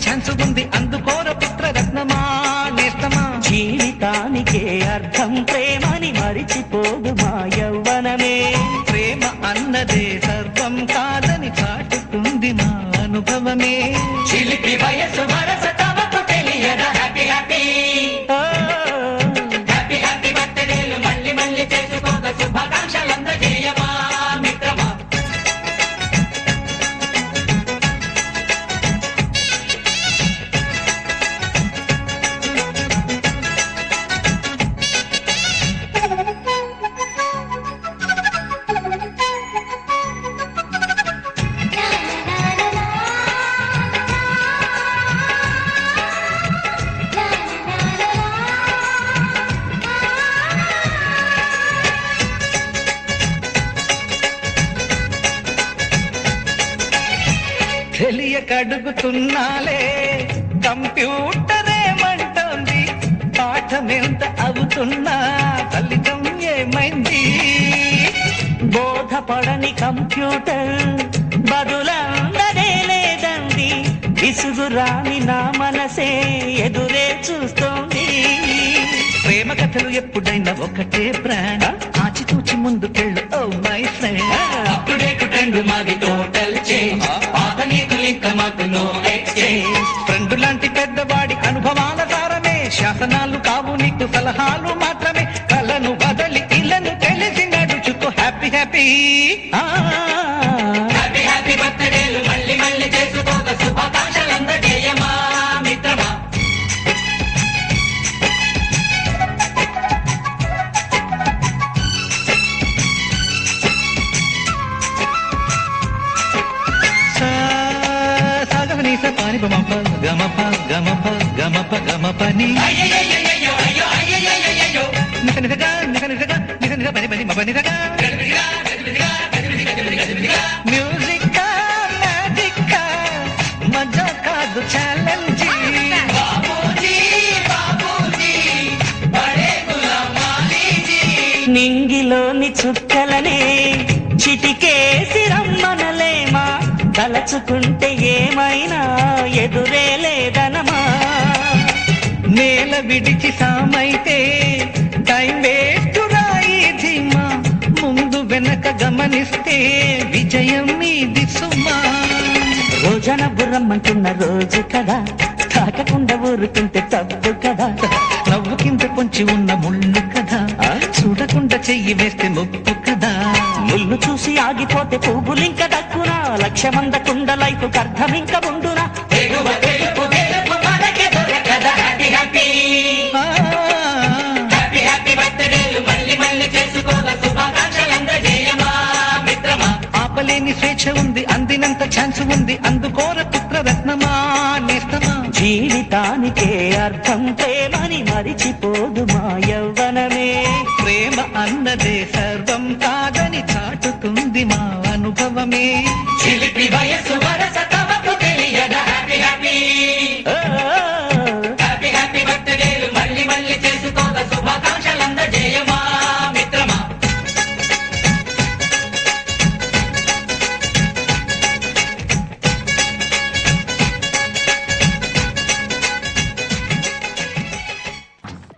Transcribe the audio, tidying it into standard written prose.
Chance ఉంది అందుకోర పుత్ర రత్నమా నేస్తమా. జీవితానికే అర్థం ప్రేమని మరిచిపోదు మా యవ్వనమే. ప్రేమ అన్నదే సర్వం కాదని చాటుతుంది మా అనుభవమే. చిలిపి వయసు వరస తమకు తెలియదా హ్యాపీ హ్యాపీ హ్యాపీ హ్యాపీ బర్త్డేలు మళ్ళీ మళ్ళీ చేసుకోక శుభాకాంక్షలందజేయమా మిత్రమా. తెలియకడుగుతున్నాలే కంప్యూటర్ ఏమంటోంది. పాఠమెంత అవుతున్నా ఫలితం ఏమైంది. బోధపడని కంప్యూటర్ బదులందరే లేదండి. విసుగురాని నా మనసే ఎదురే చూస్తోంది. ప్రేమ కథలు ఎప్పుడైనా ఒకటే బ్రాండ్. ఆచితూచి ముందుకెళ్ళు oh my friend. Update trend మాది టోటల్ చేంజ్. పాత నీతులు ఇంకా మాకు నో ఎక్స్చేంజ్. ఫ్రెండ్ లాంటి పెద్దవాడి అనుభవాల సారమే. శాసనాలు కావు నీకు సలహాలు మాత్రమే. కలను బదలి ఇళ్ళను తెలిసి నడుచుకో హ్యాపీ హ్యాపీ. హ్యాపీ హ్యాపీ బర్త్డేలు మళ్ళీ మళ్ళీ చేసుకోక శుభాకాంక్షలందజేయమా మిత్రమా. సాగమనీస పాని బమప గమప గమప గమప గమపని అయ్యయ్యయ్యయ్యో అయ్యో అయ్యయ్యయ్యయ్యో నిక నికగా నిక నికగా నిక నిక పని పని మప నికగా. గదిబిదిగా గదిబిదిగా గదిబిది గదిబిది గదిబిదిగా. మ్యూజిక్ మ్యాజిక్ మజా కాదు ఛాలెంజ్. బాబూజీ బాబూజీ బడే గులాం వాలీజీ. నింగిలోని చుక్కలనే చిటికేసి రమ్మనలేమా. తలచుకుంటే ఏమైనా ఎదురే లేదనమా. నేల విడిచి సామైతే టైం వేస్ట్ రాయి ధీమా. ముందు వెనక గమనిస్తే విజయం మీది సుమా. రోజన బుర్రమ్మంటున్న రోజు కదా. తాకకుండా ఊరుకుంటే తప్పు కదా. నవ్వుకింత పొంచి ఉన్న ముళ్ళు కదా. చూడకుండా చెయ్యి వేస్తే ముప్పు కదా. ముళ్ళు చూసి ఆగిపోతే పువ్వులింక దక్కునా. లక్ష్యమందకుండా లైఫ్ అర్థం ఇంక ఉండునా. తెలుగు తెలుగు తెలుగు మనకి దొరకదా హ్యాపీ హ్యాపీ హ్యాపీ హ్యాపీ బర్త్డేలు మళ్ళీ మళ్ళీ చేసుకోక శుభాకాంక్షలందజేయమా మిత్రమా. ఆపలేని స్వేచ్ఛ ఉంది అందినంత ఛాన్స్ ఉంది అందుకోర పుత్ర రత్నమా నేస్తమా. జీవితానికే అర్థం ప్రేమని మరిచిపోదు మా యవ్వనమే. ప్రేమ అన్నదే సర్వం కాదని చాటుతుంది మా అనుభవమే. చిలిపి వయసు